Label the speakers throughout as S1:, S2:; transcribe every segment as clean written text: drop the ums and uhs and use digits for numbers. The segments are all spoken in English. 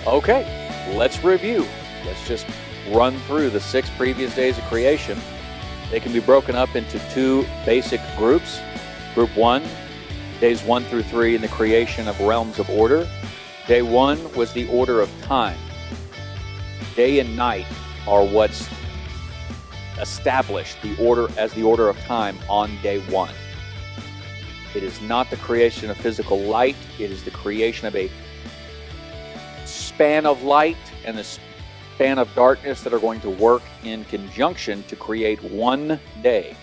S1: Okay, let's review. Let's just run through the 6 previous days of creation. They can be broken up into 2 basic groups. Group 1, days 1 through 3 in the creation of realms of order. Day 1 was the order of time. Day and night are what's established the order of time on day 1. It is not the creation of physical light. It is the creation of a span of light and a span of darkness that are going to work in conjunction to create one day.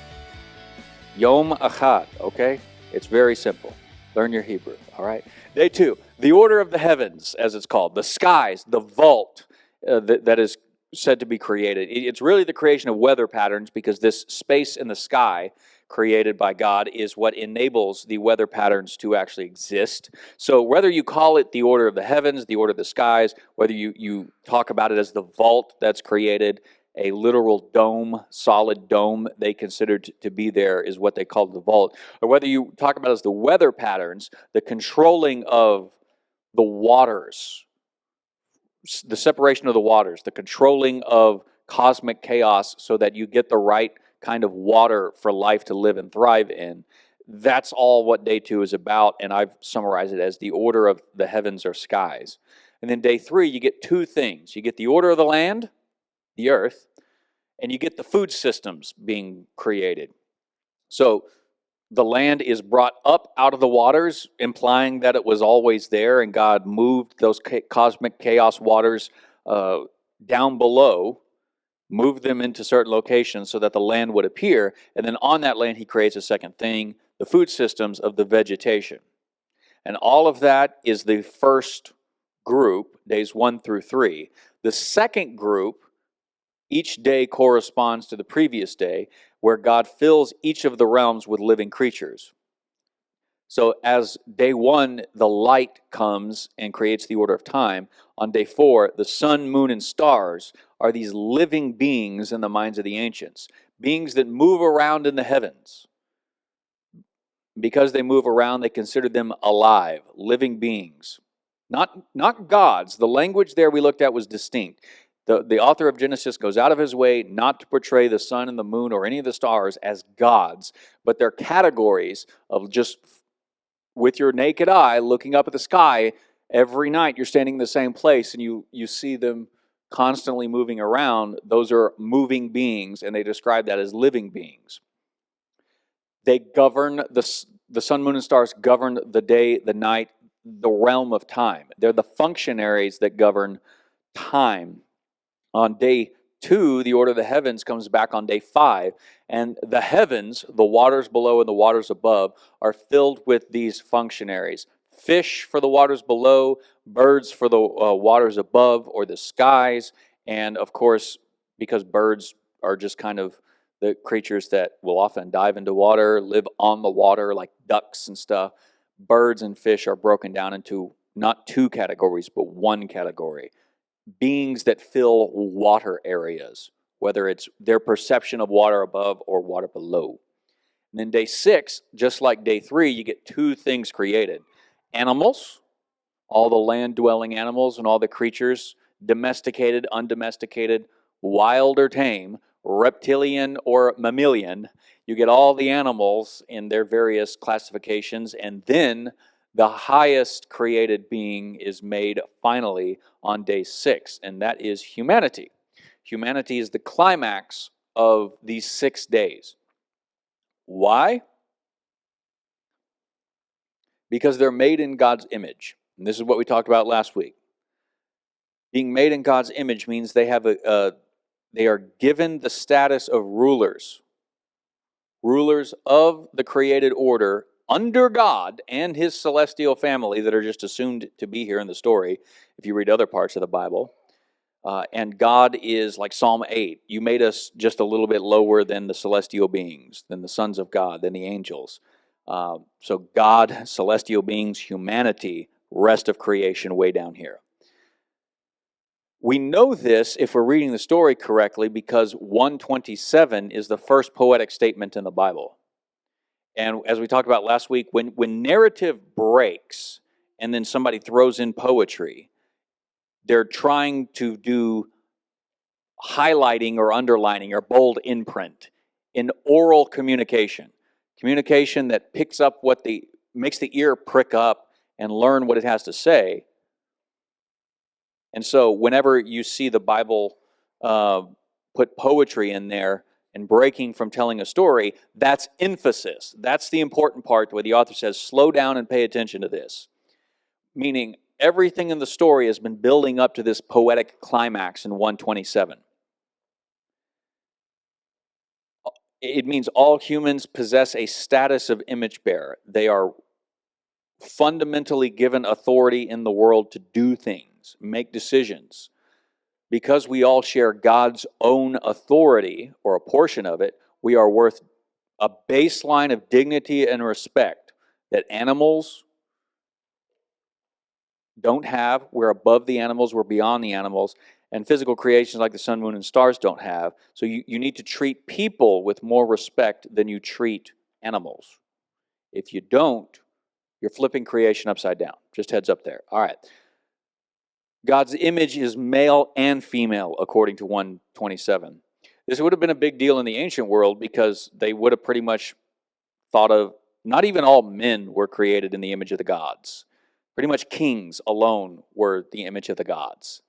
S1: Yom Echad, okay? It's very simple. Learn your Hebrew, all right? Day 2, the order of the heavens, as it's called, the skies, the vault that is said to be created. It's really the creation of weather patterns, because this space in the sky created by God is what enables the weather patterns to actually exist. So whether you call it the order of the heavens, the order of the skies, whether you talk about it as the vault that's created, a literal dome, solid dome they considered to be there is what they called the vault, or whether you talk about it as the weather patterns, the controlling of the waters, the separation of the waters, the controlling of cosmic chaos so that you get the right kind of water for life to live and thrive in. That's all what day 2 is about, and I've summarized it as the order of the heavens or skies. And then day 3, you get 2 things. You get the order of the land, the earth, and you get the food systems being created. So the land is brought up out of the waters, implying that it was always there, and God moved those cosmic chaos waters down below, moved them into certain locations so that the land would appear, and then on that land he creates a second thing, the food systems of the vegetation. And all of that is the first group, days 1 through 3. The second group, each day corresponds to the previous day, where God fills each of the realms with living creatures. So as day 1, the light comes and creates the order of time, on day 4, the sun, moon, and stars are these living beings in the minds of the ancients, beings that move around in the heavens. Because they move around, they consider them alive, living beings. Not gods. The language there we looked at was distinct. The author of Genesis goes out of his way not to portray the sun and the moon or any of the stars as gods, but they're categories of just with your naked eye looking up at the sky. Every night you're standing in the same place and you see them constantly moving around. Those are moving beings, and they describe that as living beings. They govern, the sun, moon, and stars govern the day, the night, the realm of time. They're the functionaries that govern time. On day 2, the order of the heavens comes back on day 5, and the heavens, the waters below and the waters above, are filled with these functionaries. Fish for the waters below, birds for the waters above or the skies, and of course, because birds are just kind of the creatures that will often dive into water, live on the water like ducks and stuff, birds and fish are broken down into not 2 categories, but 1 category. Beings that fill water areas, whether it's their perception of water above or water below. And then day 6, just like day 3, you get 2 things created. Animals, all the land-dwelling animals and all the creatures, domesticated, undomesticated, wild or tame, reptilian or mammalian. You get all the animals in their various classifications, and then the highest created being is made finally on day 6, and that is humanity. Humanity is the climax of these 6 days. Why? Because they're made in God's image. And this is what we talked about last week. Being made in God's image means they have they are given the status of rulers of the created order under God and his celestial family that are just assumed to be here in the story, if you read other parts of the Bible. And God is like Psalm 8. You made us just a little bit lower than the celestial beings, than the sons of God, than the angels. So God, celestial beings, humanity, rest of creation way down here. We know this if we're reading the story correctly because 127 is the first poetic statement in the Bible. And as we talked about last week, when narrative breaks and then somebody throws in poetry, they're trying to do highlighting or underlining or bold imprint in oral communication. Communication that picks up makes the ear prick up and learn what it has to say. And so whenever you see the Bible put poetry in there and breaking from telling a story, that's emphasis. That's the important part where the author says, slow down and pay attention to this. Meaning everything in the story has been building up to this poetic climax in 127. It means all humans possess a status of image bearer. They are fundamentally given authority in the world to do things, make decisions. Because we all share God's own authority, or a portion of it, we are worth a baseline of dignity and respect that animals don't have. We're above the animals, we're beyond the animals, and physical creations like the sun, moon, and stars don't have. So you need to treat people with more respect than you treat animals. If you don't, you're flipping creation upside down. Just heads up there. All right. God's image is male and female, according to 127. This would have been a big deal in the ancient world because they would have pretty much thought of, not even all men were created in the image of the gods. Pretty much kings alone were the image of the gods.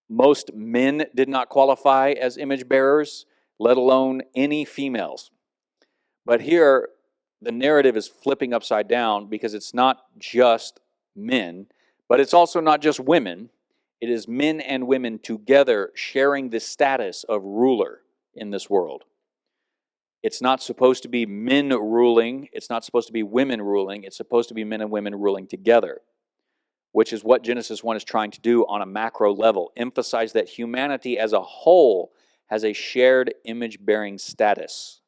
S1: Most men did not qualify as image bearers, let alone any females. But here, the narrative is flipping upside down because it's not just men, but it's also not just women. It is men and women together sharing the status of ruler in this world. It's not supposed to be men ruling. It's not supposed to be women ruling. It's supposed to be men and women ruling together, which is what Genesis 1 is trying to do on a macro level. Emphasize that humanity as a whole has a shared image-bearing status.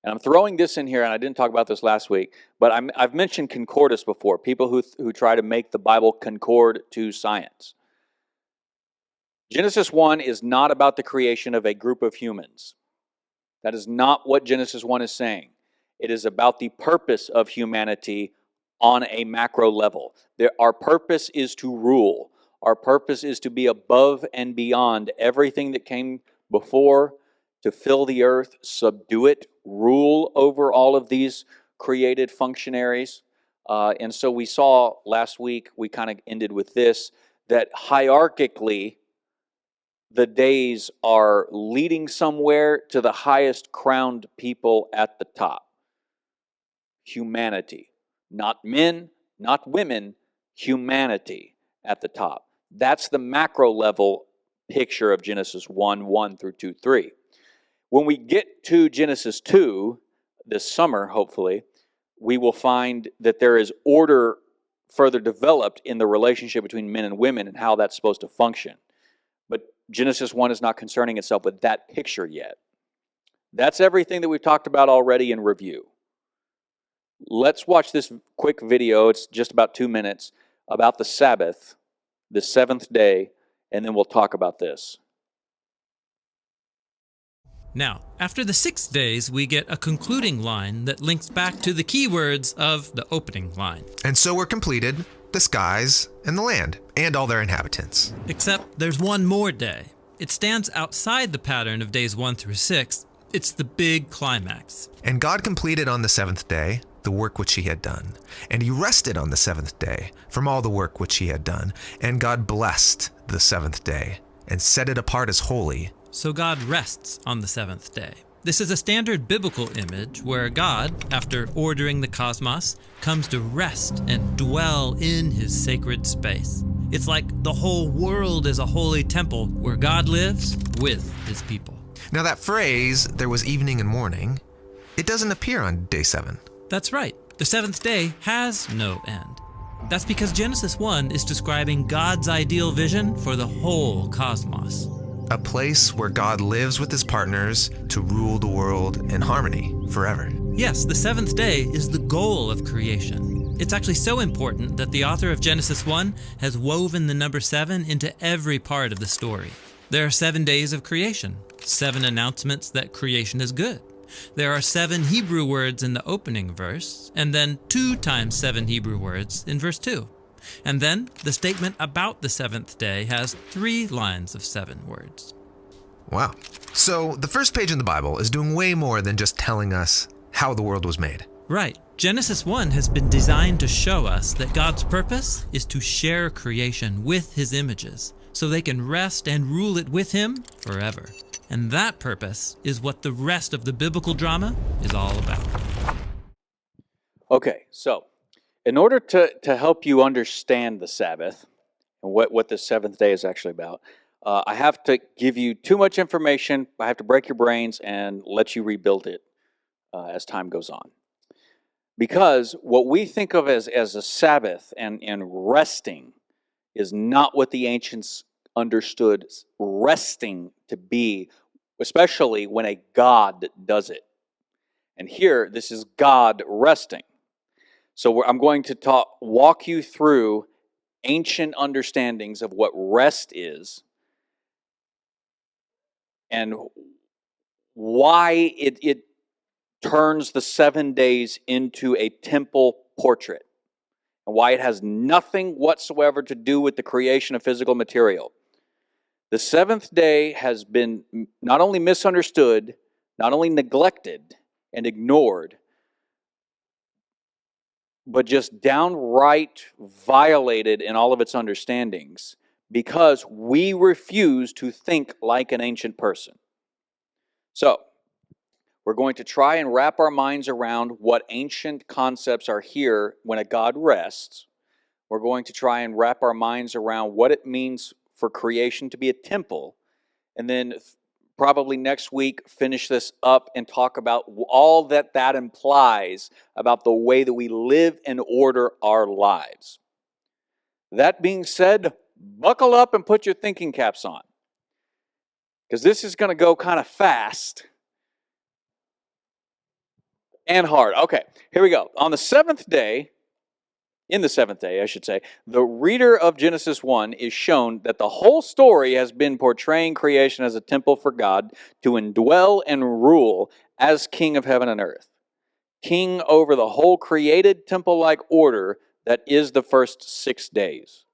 S1: And I'm throwing this in here, and I didn't talk about this last week, but I've mentioned concordance before, people who try to make the Bible concord to science. Genesis 1 is not about the creation of a group of humans. That is not what Genesis 1 is saying. It is about the purpose of humanity on a macro level. Our purpose is to rule. Our purpose is to be above and beyond everything that came before, to fill the earth, subdue it, rule over all of these created functionaries. And so we saw last week, we kind of ended with this, that hierarchically, the days are leading somewhere to the highest crowned people at the top. Humanity. Not men, not women, humanity at the top. That's the macro level picture of Genesis 1 through 2:3. When we get to Genesis 2, this summer, hopefully, we will find that there is order further developed in the relationship between men and women and how that's supposed to function. But Genesis 1 is not concerning itself with that picture yet. That's everything that we've talked about already in review. Let's watch this quick video. It's just about 2 minutes about the Sabbath, the seventh day, and then we'll talk about this.
S2: Now, after the 6 days, we get a concluding line that links back to the key words of the opening line.
S3: And so were completed the skies and the land and all their inhabitants.
S2: Except there's one more day. It stands outside the pattern of days 1 through 6. It's the big climax.
S3: And God completed on the seventh day the work which he had done. And he rested on the seventh day from all the work which he had done. And God blessed the seventh day and set it apart as holy.
S2: So God rests on the seventh day. This is a standard biblical image where God, after ordering the cosmos, comes to rest and dwell in his sacred space. It's like the whole world is a holy temple where God lives with his people.
S3: Now that phrase, there was evening and morning, it doesn't appear on day 7.
S2: That's right. The seventh day has no end. That's because Genesis 1 is describing God's ideal vision for the whole cosmos.
S3: A place where God lives with his partners to rule the world in harmony forever.
S2: Yes, the seventh day is the goal of creation. It's actually so important that the author of Genesis 1 has woven the number 7 into every part of the story. There are 7 days of creation, 7 announcements that creation is good. There are 7 Hebrew words in the opening verse, and then 2 times 7 Hebrew words in verse 2. And then the statement about the 7th day has 3 lines of 7 words.
S3: Wow. So the first page in the Bible is doing way more than just telling us how the world was made.
S2: Right. Genesis 1 has been designed to show us that God's purpose is to share creation with his images, so they can rest and rule it with him forever. And that purpose is what the rest of the biblical drama is all about.
S1: Okay, so in order to help you understand the Sabbath and what the 7th day is actually about, I have to give you too much information. I have to break your brains and let you rebuild it as time goes on. Because what we think of as a Sabbath and resting is not what the ancients understood resting to be, especially when a God does it. And here, this is God resting. So I'm going to walk you through ancient understandings of what rest is and why it turns the 7 days into a temple portrait, and why it has nothing whatsoever to do with the creation of physical material. The 7th day has been not only misunderstood, not only neglected and ignored, but just downright violated in all of its understandings because we refuse to think like an ancient person. So, we're going to try and wrap our minds around what ancient concepts are here when a God rests. We're going to try and wrap our minds around what it means for creation to be a temple. And then probably next week, finish this up and talk about all that implies about the way that we live and order our lives. That being said, buckle up and put your thinking caps on, because this is going to go kind of fast and hard. Okay, here we go. On the 7th day, in the 7th day, I should say, the reader of Genesis 1 is shown that the whole story has been portraying creation as a temple for God to indwell and rule as king of heaven and earth, king over the whole created temple-like order that is the first 6 days.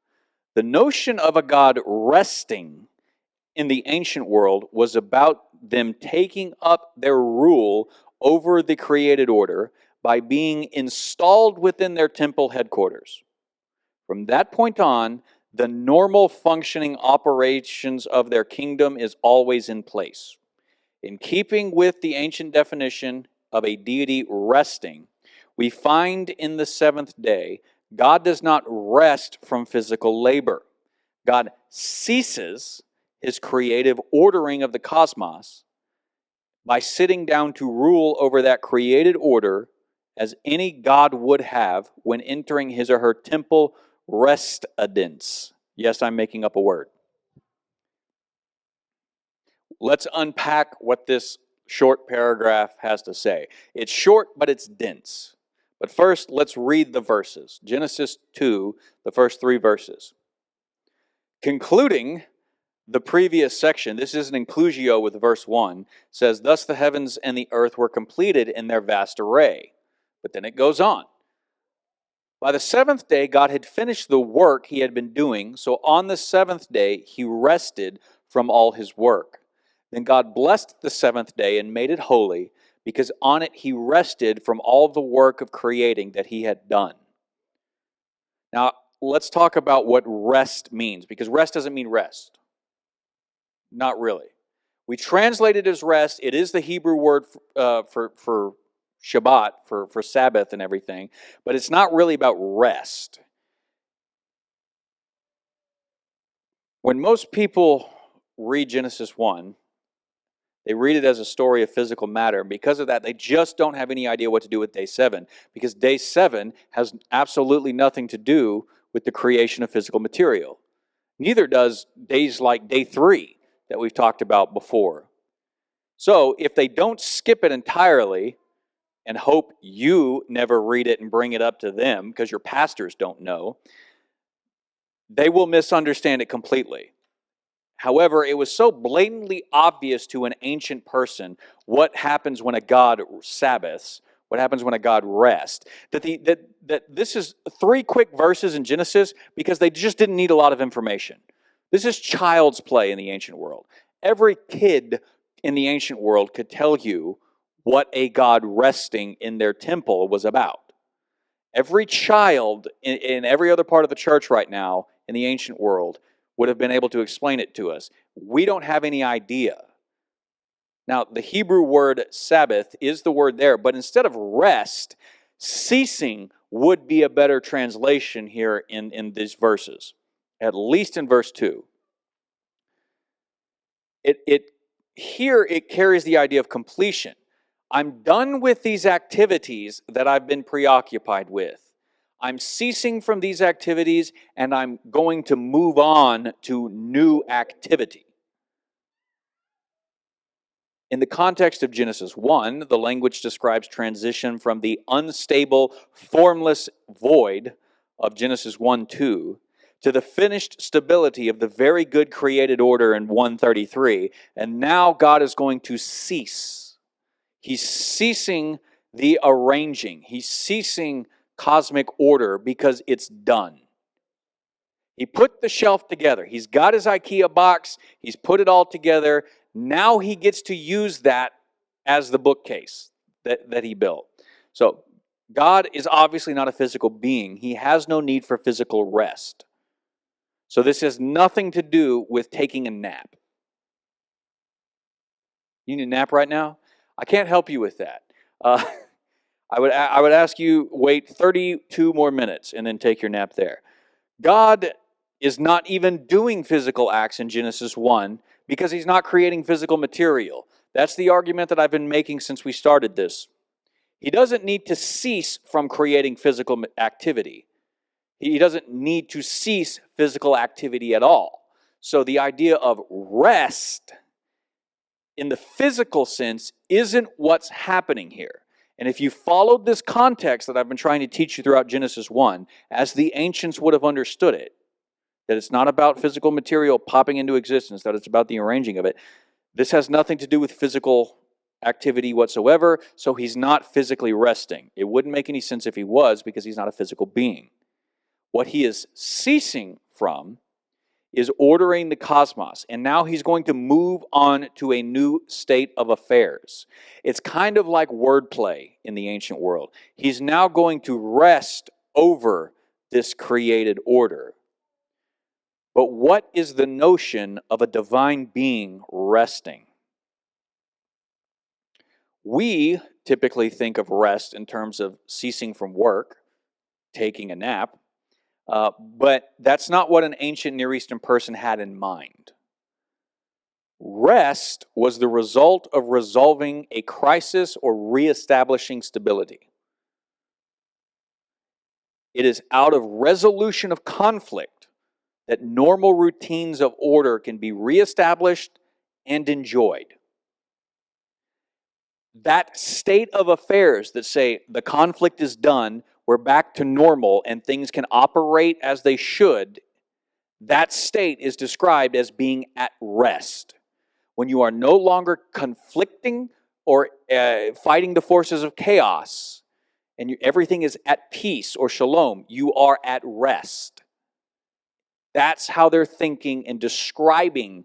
S1: The notion of a God resting in the ancient world was about them taking up their rule over the created order by being installed within their temple headquarters. From that point on, the normal functioning operations of their kingdom is always in place. In keeping with the ancient definition of a deity resting, we find in the 7th day, God does not rest from physical labor. God ceases his creative ordering of the cosmos by sitting down to rule over that created order as any God would have when entering his or her temple residence. Yes, I'm making up a word. Let's unpack what this short paragraph has to say. It's short, but it's dense. But first, let's read the verses. Genesis 2, the first 3 verses. Concluding the previous section, this is an inclusio with verse 1, says, "Thus the heavens and the earth were completed in their vast array." But then it goes on. By the 7th day, God had finished the work he had been doing, so on the 7th day, he rested from all his work. Then God blessed the 7th day and made it holy, because on it he rested from all the work of creating that he had done. Now, let's talk about what rest means, because rest doesn't mean rest. Not really. We translate it as rest. It is the Hebrew word for Shabbat, for Sabbath and everything, but it's not really about rest. When most people read Genesis 1, they read it as a story of physical matter. And because of that, they just don't have any idea what to do with day 7, because day 7 has absolutely nothing to do with the creation of physical material. Neither does days like day 3 that we've talked about before. So if they don't skip it entirely and hope you never read it and bring it up to them because your pastors don't know, they will misunderstand it completely. However, it was so blatantly obvious to an ancient person what happens when a god Sabbaths, what happens when a god rests, that this is 3 quick verses in Genesis because they just didn't need a lot of information. This is child's play in the ancient world. Every kid in the ancient world could tell you what a god resting in their temple was about. Every child in every other part of the church right now in the ancient world would have been able to explain it to us. We don't have any idea. Now, the Hebrew word Sabbath is the word there, but instead of rest, ceasing would be a better translation here in these verses, at least in verse 2. Here it carries the idea of completion. I'm done with these activities that I've been preoccupied with. I'm ceasing from these activities and I'm going to move on to new activity. In the context of Genesis 1, the language describes transition from the unstable, formless void of Genesis 1:2 to the finished stability of the very good created order in 1:33. And now God is going to cease. He's ceasing the arranging. He's ceasing cosmic order because it's done. He put the shelf together. He's got his IKEA box. He's put it all together. Now he gets to use that as the bookcase that he built. So God is obviously not a physical being. He has no need for physical rest. So this has nothing to do with taking a nap. You need a nap right now? I can't help you with that. I would ask you wait 32 more minutes and then take your nap there. God is not even doing physical acts in Genesis 1 because he's not creating physical material. That's the argument that I've been making since we started this. He doesn't need to cease from creating physical activity. He doesn't need to cease physical activity at all. So the idea of rest in the physical sense isn't what's happening here. And if you followed this context that I've been trying to teach you throughout Genesis 1, as the ancients would have understood it, that it's not about physical material popping into existence, that it's about the arranging of it, this has nothing to do with physical activity whatsoever, so he's not physically resting. It wouldn't make any sense if he was, because he's not a physical being. What he is ceasing from is ordering the cosmos, and now he's going to move on to a new state of affairs. It's kind of like wordplay in the ancient world. He's now going to rest over this created order. But what is the notion of a divine being resting? We typically think of rest in terms of ceasing from work, taking a nap, but that's not what an ancient Near Eastern person had in mind. Rest was the result of resolving a crisis or reestablishing stability. It is out of resolution of conflict that normal routines of order can be reestablished and enjoyed. That state of affairs that say the conflict is done, we're back to normal, and things can operate as they should, that state is described as being at rest. When you are no longer conflicting or fighting the forces of chaos, and everything is at peace or shalom, you are at rest. That's how they're thinking and describing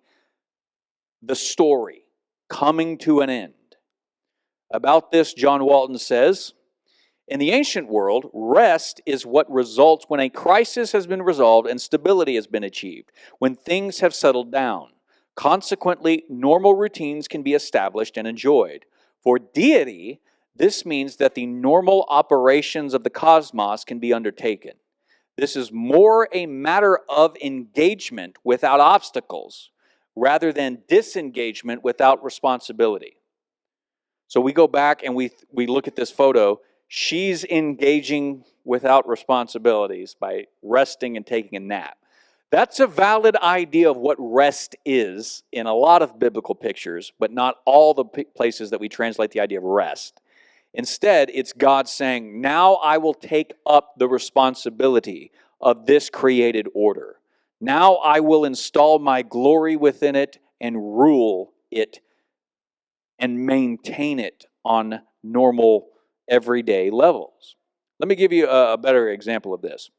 S1: the story coming to an end. About this, John Walton says, in the ancient world, rest is what results when a crisis has been resolved and stability has been achieved, when things have settled down. Consequently, normal routines can be established and enjoyed. For deity, this means that the normal operations of the cosmos can be undertaken. This is more a matter of engagement without obstacles, rather than disengagement without responsibility. So we go back and we look at this photo. She's engaging without responsibilities by resting and taking a nap. That's a valid idea of what rest is in a lot of biblical pictures, but not all the places that we translate the idea of rest. Instead, it's God saying, now I will take up the responsibility of this created order. Now I will install my glory within it and rule it and maintain it on normal, everyday levels. Let me give you a better example of this.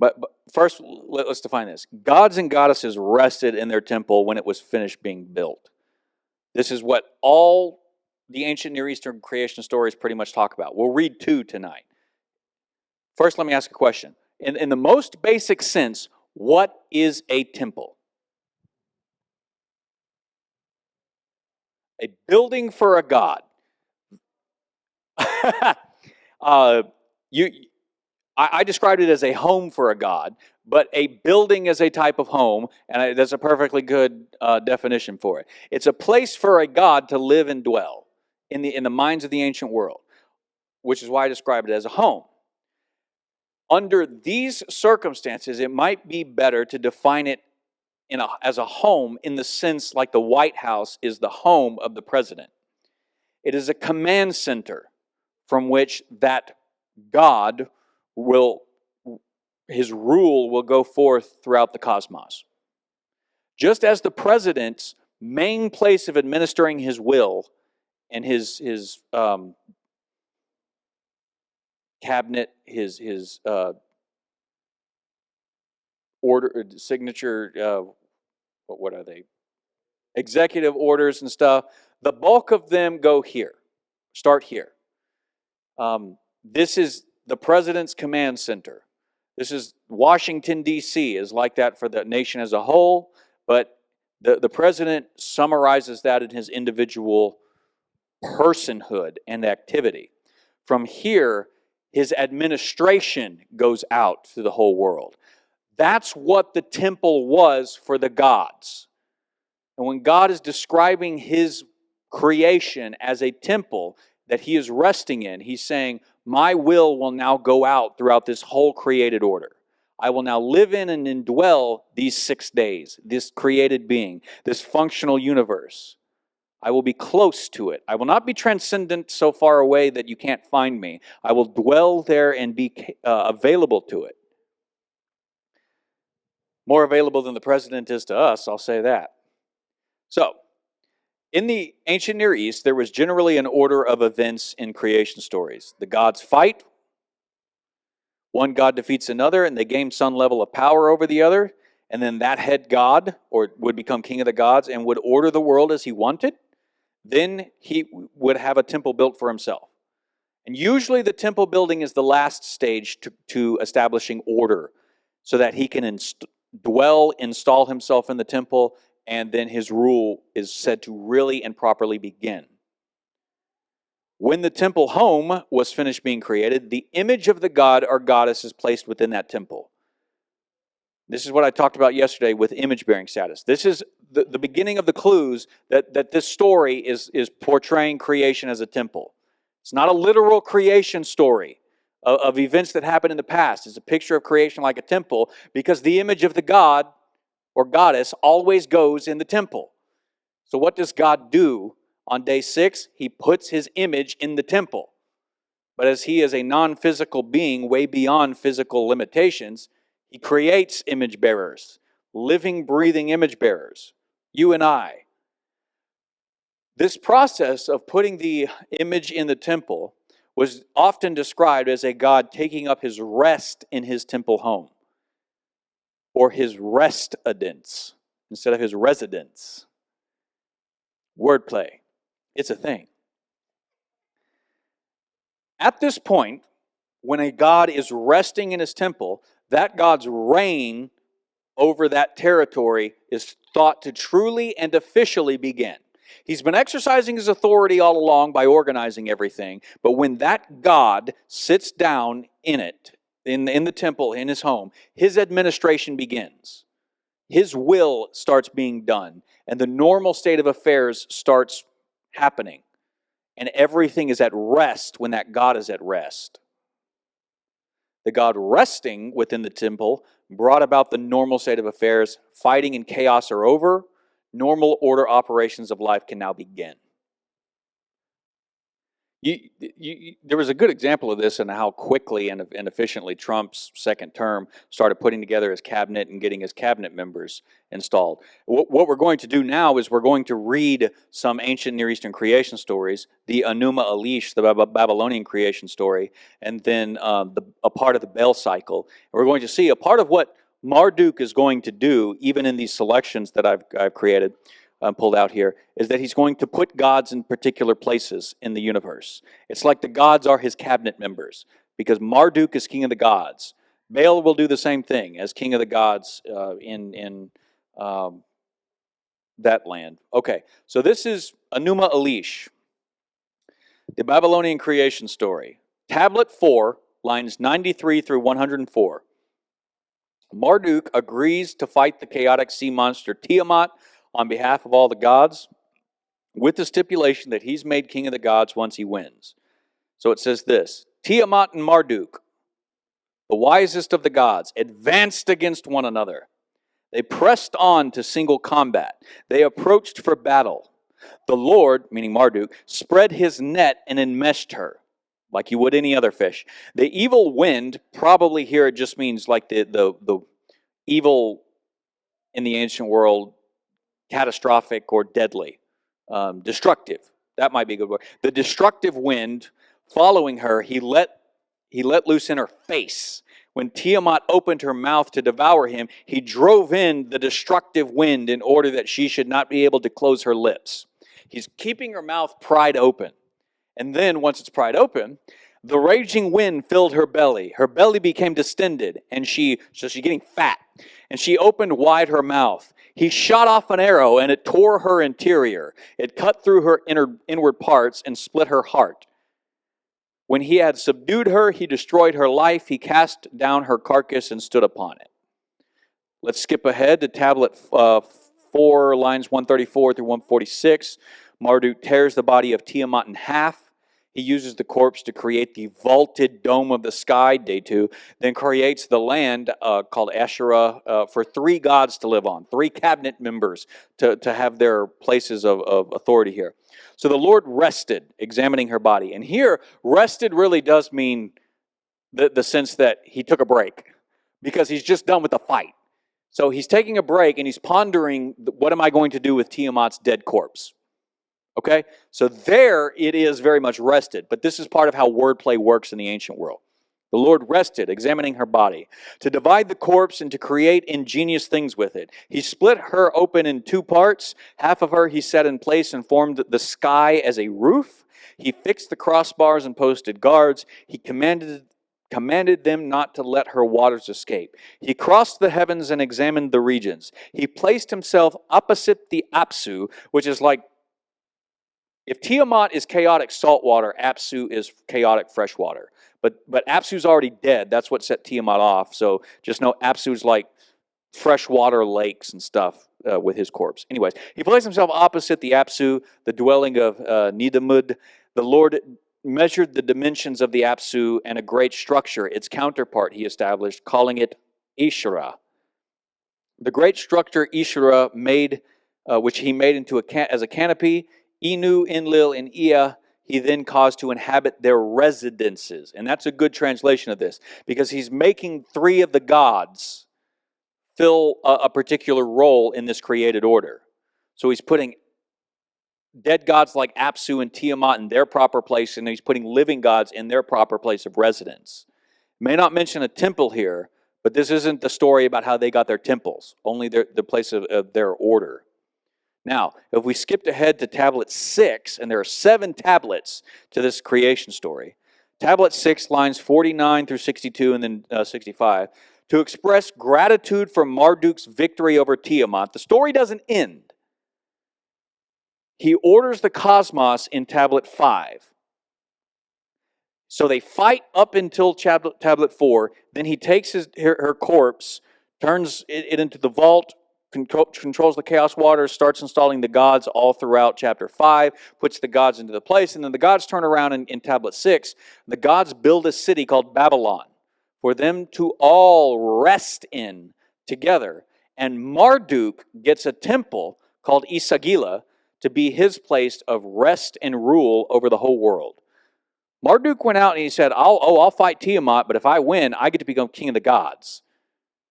S1: But first, let's define this. Gods and goddesses rested in their temple when it was finished being built. This is what all the ancient Near Eastern creation stories pretty much talk about. We'll read two tonight. First, let me ask a question. In the most basic sense, what is a temple? A building for a god. I described it as a home for a god, but a building is a type of home, and that's a perfectly good definition for it. It's a place for a god to live and dwell in the minds of the ancient world, which is why I described it as a home. Under these circumstances, it might be better to define it as a home in the sense like the White House is the home of the president. It is a command center from which that God his rule will go forth throughout the cosmos. Just as the president's main place of administering his will and his cabinet, his order, signature, what are they? Executive orders and stuff. The bulk of them go here, start here. This is the president's command center. This is Washington, D.C. is like that for the nation as a whole, but the president summarizes that in his individual personhood and activity. From here, his administration goes out to the whole world. That's what the temple was for the gods. And when God is describing his creation as a temple that he is resting in, he's saying, my will now go out throughout this whole created order. I will now live in and indwell these 6 days, this created being, this functional universe. I will be close to it. I will not be transcendent so far away that you can't find me. I will dwell there and be available to it. More available than the president is to us, I'll say that. So, in the ancient Near East, there was generally an order of events in creation stories. The gods fight. One god defeats another, and they gain some level of power over the other. And then that head god, or would become king of the gods, and would order the world as he wanted. Then he would have a temple built for himself. And usually the temple building is the last stage to establishing order, so that he can install himself in the temple, and then his rule is said to really and properly begin. When the temple home was finished being created, the image of the god or goddess is placed within that temple. This is what I talked about yesterday with image-bearing status. This is the beginning of the clues that this story is portraying creation as a temple. It's not a literal creation story of events that happened in the past. It's a picture of creation like a temple, because the image of the god or goddess always goes in the temple. So what does God do on day 6? He puts his image in the temple. But as he is a non-physical being way beyond physical limitations, he creates image bearers, living, breathing image bearers, you and I. This process of putting the image in the temple was often described as a God taking up his rest in his temple home, or his residence instead of his residence. Wordplay. It's a thing. At this point, when a God is resting in his temple, that God's reign over that territory is thought to truly and officially begin. He's been exercising his authority all along by organizing everything, but when that God sits down in it, in the temple, in his home, his administration begins. His will starts being done, and the normal state of affairs starts happening. And everything is at rest when that God is at rest. The God resting within the temple brought about the normal state of affairs. Fighting and chaos are over. Normal order operations of life can now begin. There was a good example of this and how quickly and efficiently Trump's second term started putting together his cabinet and getting his cabinet members installed. What we're going to do now is we're going to read some ancient Near Eastern creation stories, the Enuma Elish, the Babylonian creation story, and then a part of the Bel cycle. And we're going to see a part of what Marduk is going to do, even in these selections that I've created. Pulled out here, is that he's going to put gods in particular places in the universe. It's like the gods are his cabinet members, because Marduk is king of the gods. Baal will do the same thing as king of the gods in that land. Okay, so this is Enuma Elish, the Babylonian creation story. Tablet 4, lines 93 through 104. Marduk agrees to fight the chaotic sea monster Tiamat on behalf of all the gods, with the stipulation that he's made king of the gods once he wins. So it says this: Tiamat and Marduk, the wisest of the gods, advanced against one another. They pressed on to single combat. They approached for battle. The Lord, meaning Marduk, spread his net and enmeshed her, like you would any other fish. The evil wind, probably here it just means like the evil in the ancient world, catastrophic or deadly, destructive. That might be a good word. The destructive wind following her, he let loose in her face. When Tiamat opened her mouth to devour him, he drove in the destructive wind in order that she should not be able to close her lips. He's keeping her mouth pried open. And then, once it's pried open, the raging wind filled her belly. Her belly became distended, and she's getting fat. And she opened wide her mouth. He shot off an arrow, and it tore her interior. It cut through her inward parts and split her heart. When he had subdued her, he destroyed her life. He cast down her carcass and stood upon it. Let's skip ahead to tablet 4, lines 134 through 146. Marduk tears the body of Tiamat in half. He uses the corpse to create the vaulted dome of the sky, day 2, then creates the land called Asherah for 3 gods to live on, 3 cabinet members to have their places of authority here. So the Lord rested, examining her body. And here, rested really does mean the sense that he took a break, because he's just done with the fight. So he's taking a break and he's pondering, what am I going to do with Tiamat's dead corpse? Okay, so there it is very much rested, but this is part of how wordplay works in the ancient world. The Lord rested, examining her body, to divide the corpse and to create ingenious things with it. He split her open in 2 parts. Half of her he set in place and formed the sky as a roof. He fixed the crossbars and posted guards. He commanded them not to let her waters escape. He crossed the heavens and examined the regions. He placed himself opposite the Apsu, which is like, if Tiamat is chaotic saltwater, Apsu is chaotic freshwater. But Apsu's already dead. That's what set Tiamat off. So just know Apsu's like freshwater lakes and stuff with his corpse. Anyways, he placed himself opposite the Apsu, the dwelling of Nidamud. The Lord measured the dimensions of the Apsu, and a great structure, its counterpart, he established, calling it Ishra. The great structure Ishra made, which he made into as a canopy, Inu, Enlil, and Ea, he then caused to inhabit their residences. And that's a good translation of this, because he's making 3 of the gods fill a particular role in this created order. So he's putting dead gods like Apsu and Tiamat in their proper place, and he's putting living gods in their proper place of residence. May not mention a temple here, but this isn't the story about how they got their temples, only the place of their order. Now, if we skipped ahead to tablet 6, and there are 7 tablets to this creation story. Tablet 6, lines 49 through 62, and then 65. To express gratitude for Marduk's victory over Tiamat. The story doesn't end. He orders the cosmos in tablet 5. So they fight up until tablet 4. Then he takes her corpse, turns it into the vault, controls the chaos waters, starts installing the gods all throughout chapter 5, puts the gods into the place, and then the gods turn around in tablet 6. The gods build a city called Babylon for them to all rest in together. And Marduk gets a temple called Isagila to be his place of rest and rule over the whole world. Marduk went out and he said, I'll fight Tiamat, but if I win, I get to become king of the gods.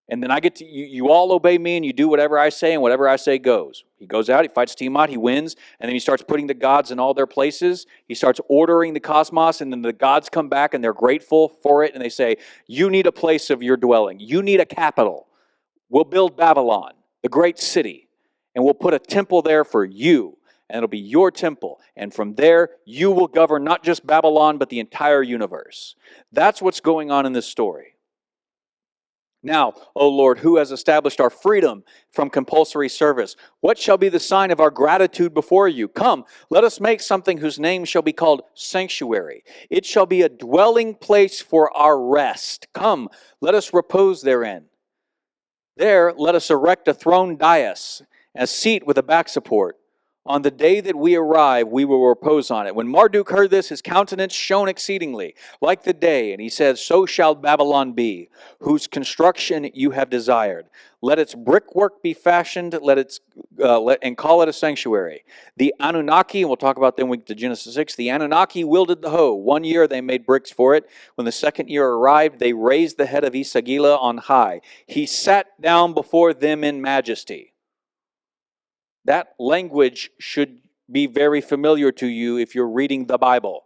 S1: And then I get to, you all obey me and you do whatever I say, and whatever I say goes. He goes out, he fights Tiamat, he wins, and then he starts putting the gods in all their places. He starts ordering the cosmos, and then the gods come back and they're grateful for it, and they say, you need a place of your dwelling. You need a capital. We'll build Babylon, the great city, and we'll put a temple there for you, and it'll be your temple. And from there, you will govern not just Babylon, but the entire universe. That's what's going on in this story. Now, O Lord, who has established our freedom from compulsory service? What shall be the sign of our gratitude before you? Come, let us make something whose name shall be called sanctuary. It shall be a dwelling place for our rest. Come, let us repose therein. There, let us erect a throne dais, a seat with a back support. On the day that we arrive, we will repose on it. When Marduk heard this, his countenance shone exceedingly, like the day, and he said, so shall Babylon be, whose construction you have desired. Let its brickwork be fashioned, and call it a sanctuary. The Anunnaki, and we'll talk about them when we get to Genesis 6, the Anunnaki wielded the hoe. 1 year they made bricks for it. When the second year arrived, they raised the head of Isagila on high. He sat down before them in majesty. That language should be very familiar to you if you're reading the Bible.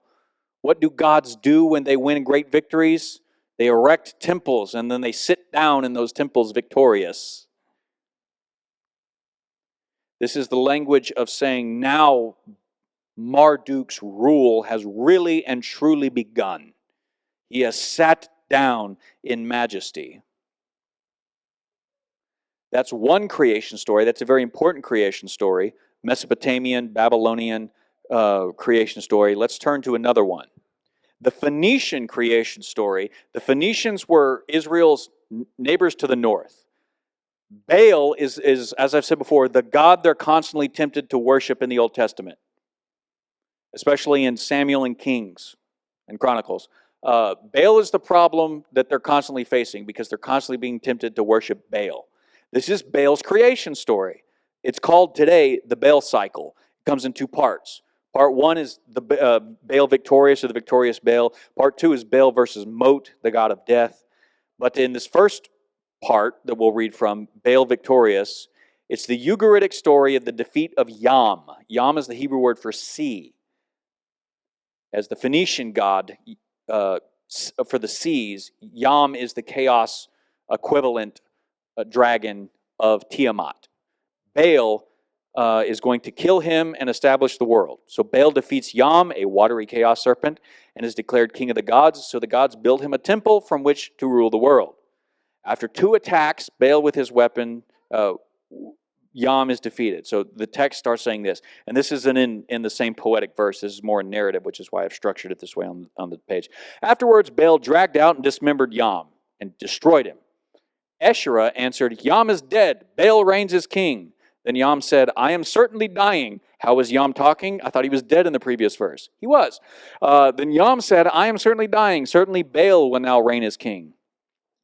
S1: What do gods do when they win great victories? They erect temples, and then they sit down in those temples victorious. This is the language of saying, now Marduk's rule has really and truly begun. He has sat down in majesty. That's one creation story. That's a very important creation story. Mesopotamian, Babylonian creation story. Let's turn to another one. The Phoenician creation story. The Phoenicians were Israel's neighbors to the north. Baal is, as I've said before, the god they're constantly tempted to worship in the Old Testament, especially in Samuel and Kings and Chronicles. Baal is the problem that they're constantly facing because they're constantly being tempted to worship Baal. This is Baal's creation story. It's called today the Baal cycle. It comes in two parts. Part one is the Baal victorious, or the victorious Baal. Part two is Baal versus Mot, the god of death. But in this first part that we'll read from, Baal victorious, it's the Ugaritic story of the defeat of Yam. Yam is the Hebrew word for sea. As the Phoenician god for the seas, Yam is the chaos equivalent dragon of Tiamat. Baal is going to kill him and establish the world. So Baal defeats Yam, a watery chaos serpent, and is declared king of the gods. So the gods build him a temple from which to rule the world. After 2 attacks, Baal with his weapon, Yam is defeated. So the text starts saying this. And this isn't in the same poetic verse. This is more in narrative, which is why I've structured it this way on the page. Afterwards, Baal dragged out and dismembered Yam and destroyed him. Esherah answered, Yam is dead. Baal reigns as king. Then Yam said, I am certainly dying. How was Yam talking? I thought he was dead in the previous verse. He was. Then Yam said, I am certainly dying. Certainly Baal will now reign as king.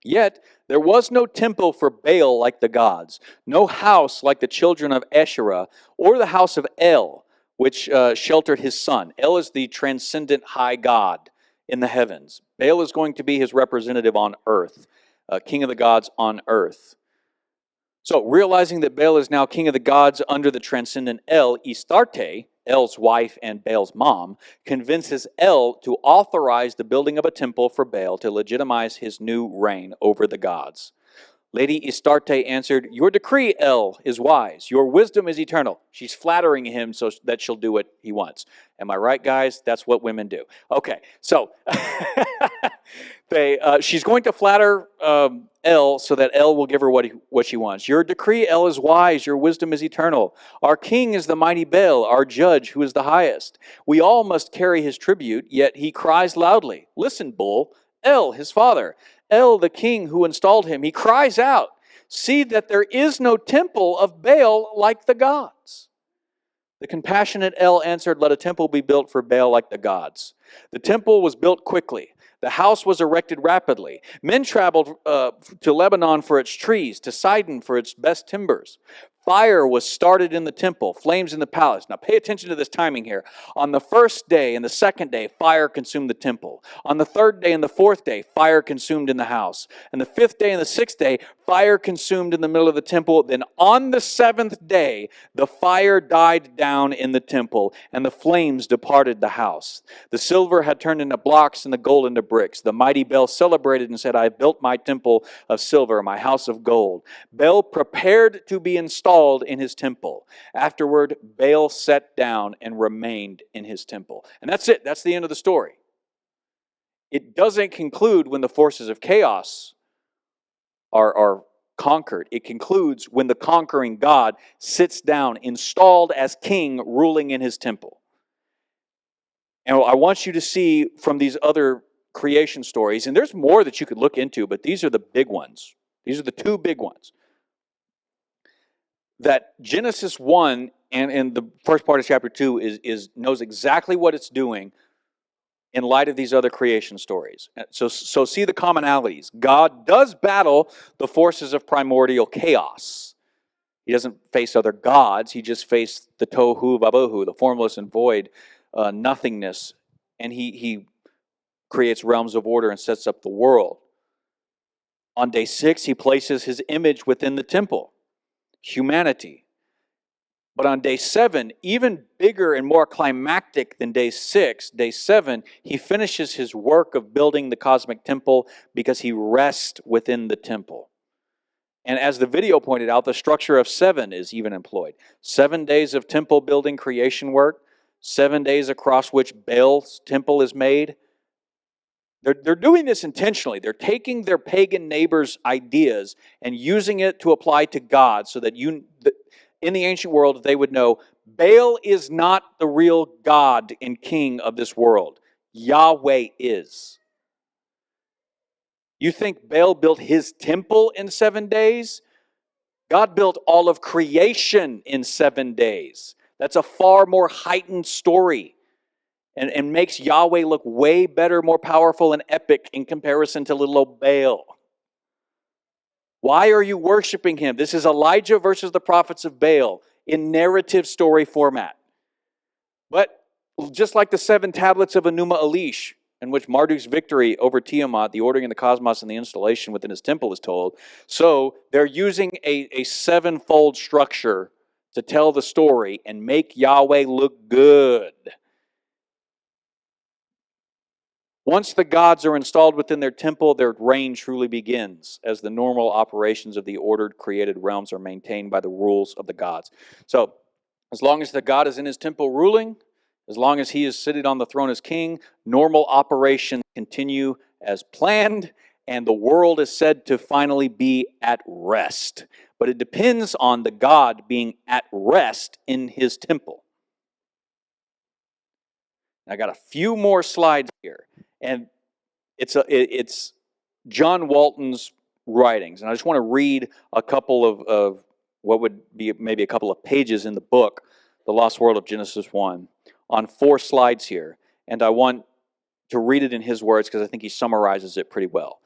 S1: Yet there was no temple for Baal like the gods, no house like the children of Esherah, or the house of El, which sheltered his son. El is the transcendent high god in the heavens. Baal is going to be his representative on earth. King of the gods on earth. So, realizing that Baal is now king of the gods under the transcendent El, Astarte, El's wife and Baal's mom, convinces El to authorize the building of a temple for Baal to legitimize his new reign over the gods. Lady Astarte answered, your decree, El, is wise. Your wisdom is eternal. She's flattering him so that she'll do what he wants. Am I right, guys? That's what women do. Okay, so she's going to flatter El so that El will give her what she wants. Your decree, El, is wise. Your wisdom is eternal. Our king is the mighty Baal, our judge who is the highest. We all must carry his tribute, yet he cries loudly. Listen, bull. El, his father. El, the king who installed him, he cries out, see that there is no temple of Baal like the gods. The compassionate El answered, let a temple be built for Baal like the gods. The temple was built quickly. The house was erected rapidly. Men traveled to Lebanon for its trees, to Sidon for its best timbers. Fire was started in the temple, flames in the palace. Now pay attention to this timing here. On the first day and the second day, fire consumed the temple. On the third day and the fourth day, fire consumed in the house. And the fifth day and the sixth day, fire consumed in the middle of the temple. Then on the seventh day, the fire died down in the temple, and the flames departed the house. The silver had turned into blocks and the gold into bricks. The mighty Baal celebrated and said, I have built my temple of silver, my house of gold. Baal prepared to be installed in his temple. Afterward, Baal sat down and remained in his temple. And that's it. That's the end of the story. It doesn't conclude when the forces of chaos are conquered. It concludes when the conquering God sits down, installed as king, ruling in his temple. And I want you to see from these other creation stories, and there's more that you could look into, but these are the big ones. These are the two big ones. That Genesis 1 and the first part of chapter 2 knows exactly what it's doing in light of these other creation stories. So see the commonalities. God does battle the forces of primordial chaos. He doesn't face other gods. He just faced the tohu vabohu, the formless and void nothingness. And he creates realms of order and sets up the world. On day 6, he places his image within the temple. Humanity. But on day 7, even bigger and more climactic than day 6, day 7, he finishes his work of building the cosmic temple because he rests within the temple. And as the video pointed out, the structure of 7 is even employed. 7 days of temple building creation work, 7 days across which Baal's temple is made. They're doing this intentionally. They're taking their pagan neighbors' ideas and using it to apply to God so that in the ancient world they would know Baal is not the real God and king of this world. Yahweh is. You think Baal built his temple in 7 days? God built all of creation in 7 days. That's a far more heightened story. And makes Yahweh look way better, more powerful, and epic in comparison to little old Baal. Why are you worshiping him? This is Elijah versus the prophets of Baal in narrative story format. But just like the 7 tablets of Enuma Elish, in which Marduk's victory over Tiamat, the ordering of the cosmos and the installation within his temple is told, so they're using a 7-fold structure to tell the story and make Yahweh look good. Once the gods are installed within their temple, their reign truly begins, as the normal operations of the ordered created realms are maintained by the rules of the gods. So, as long as the God is in his temple ruling, as long as he is seated on the throne as king, normal operations continue as planned, and the world is said to finally be at rest. But it depends on the God being at rest in his temple. I got a few more slides here. And it's John Walton's writings. And I just want to read a couple of what would be maybe a couple of pages in the book, The Lost World of Genesis 1, on 4 slides here. And I want to read it in his words because I think he summarizes it pretty well.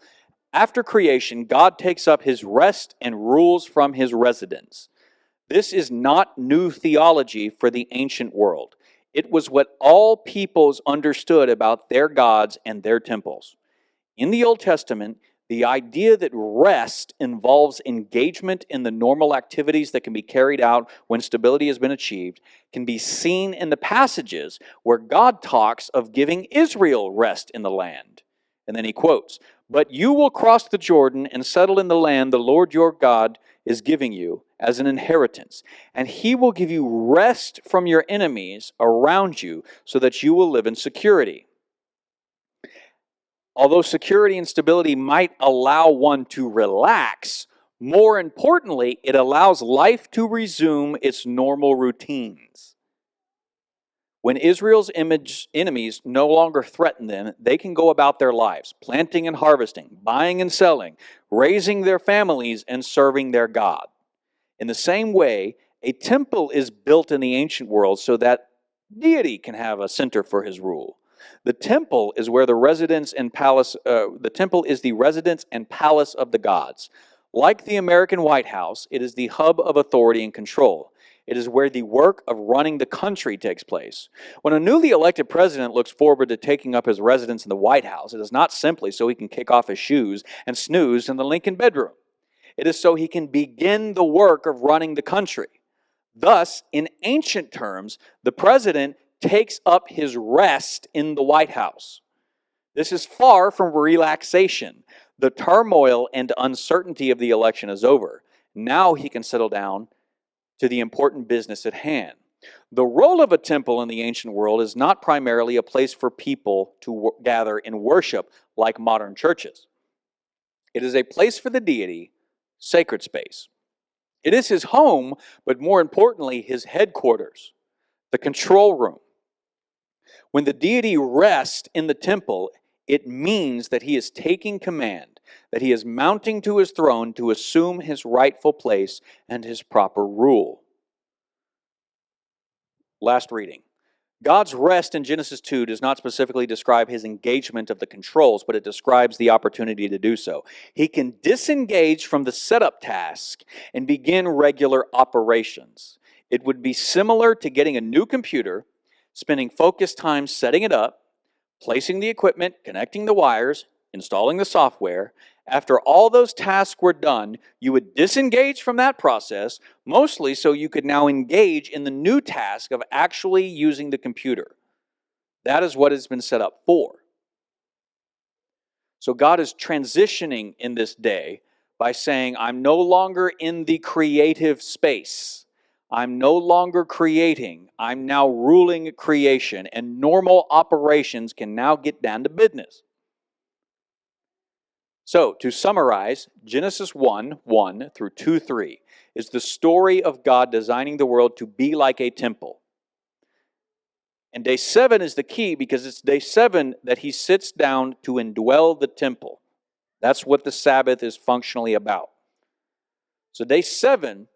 S1: After creation, God takes up his rest and rules from his residence. This is not new theology for the ancient world. It was what all peoples understood about their gods and their temples. In the Old Testament, the idea that rest involves engagement in the normal activities that can be carried out when stability has been achieved can be seen in the passages where God talks of giving Israel rest in the land. And then he quotes, "But you will cross the Jordan and settle in the land the Lord your God is giving you as an inheritance, and he will give you rest from your enemies around you so that you will live in security." Although security and stability might allow one to relax, more importantly, it allows life to resume its normal routines. When Israel's enemies no longer threaten them, they can go about their lives, planting and harvesting, buying and selling, raising their families, and serving their God. In the same way, a temple is built in the ancient world so that deity can have a center for his rule. The temple is where the residence and palace. The temple is the residence and palace of the gods. Like the American White House, it is the hub of authority and control. It is where the work of running the country takes place. When a newly elected president looks forward to taking up his residence in the White House, it is not simply so he can kick off his shoes and snooze in the Lincoln bedroom. It is so he can begin the work of running the country. Thus, in ancient terms, the president takes up his rest in the White House. This is far from relaxation. The turmoil and uncertainty of the election is over. Now he can settle down to the important business at hand. The role of a temple in the ancient world is not primarily a place for people to gather in worship like modern churches. It is a place for the deity, sacred space. It is his home, but more importantly, his headquarters, the control room. When the deity rests in the temple, it means that he is taking command, that he is mounting to his throne to assume his rightful place and his proper rule. Last reading. God's rest in Genesis 2 does not specifically describe his engagement of the controls, but it describes the opportunity to do so. He can disengage from the setup task and begin regular operations. It would be similar to getting a new computer, spending focused time setting it up, placing the equipment, connecting the wires, installing the software. After all those tasks were done, you would disengage from that process, mostly so you could now engage in the new task of actually using the computer. That is what it's been set up for. So God is transitioning in this day by saying, I'm no longer in the creative space. I'm no longer creating. I'm now ruling creation, and normal operations can now get down to business. So, to summarize, Genesis 1:1 through 2:3 is the story of God designing the world to be like a temple. And day 7 is the key because it's day 7 that he sits down to indwell the temple. That's what the Sabbath is functionally about. So day 7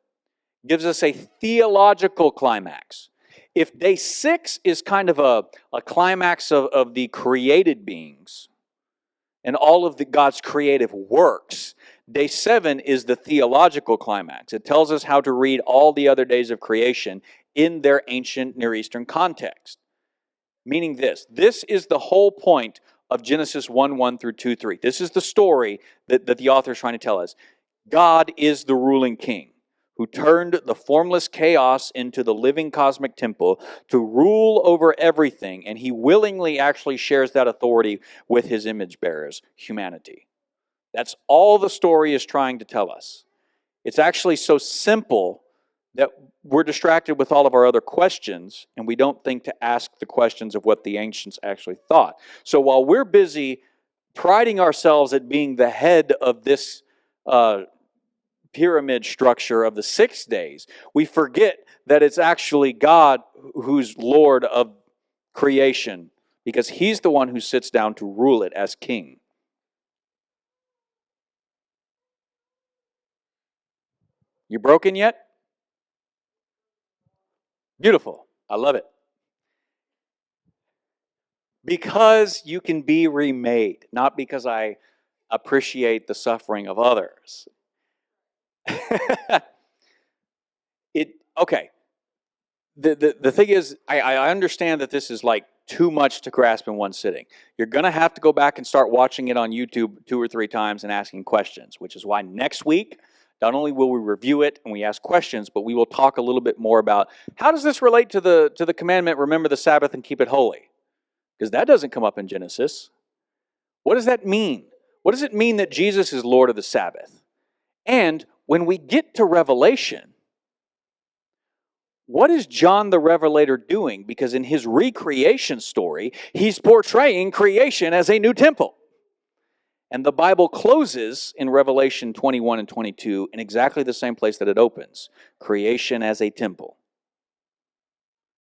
S1: gives us a theological climax. If day 6 is kind of a climax of the created beings, and all of God's creative works, day 7 is the theological climax. It tells us how to read all the other days of creation in their ancient Near Eastern context. Meaning this is the whole point of Genesis 1:1 through 2:3. This is the story that the author is trying to tell us. God is the ruling king who turned the formless chaos into the living cosmic temple to rule over everything, and he willingly actually shares that authority with his image bearers, humanity. That's all the story is trying to tell us. It's actually so simple that we're distracted with all of our other questions, and we don't think to ask the questions of what the ancients actually thought. So while we're busy priding ourselves at being the head of this pyramid structure of the 6 days, we forget that it's actually God who's Lord of creation, because he's the one who sits down to rule it as king. You broken yet? Beautiful. I love it. Because you can be remade, not because I appreciate the suffering of others. Okay. The thing is, I understand that this is like too much to grasp in one sitting. You're going to have to go back and start watching it on YouTube 2 or 3 times and asking questions, which is why next week, not only will we review it and we ask questions, but we will talk a little bit more about how does this relate to the commandment, remember the Sabbath and keep it holy? Because that doesn't come up in Genesis. What does that mean? What does it mean that Jesus is Lord of the Sabbath? And when we get to Revelation, what is John the Revelator doing? Because in his recreation story, he's portraying creation as a new temple. And the Bible closes in Revelation 21 and 22 in exactly the same place that it opens, creation as a temple.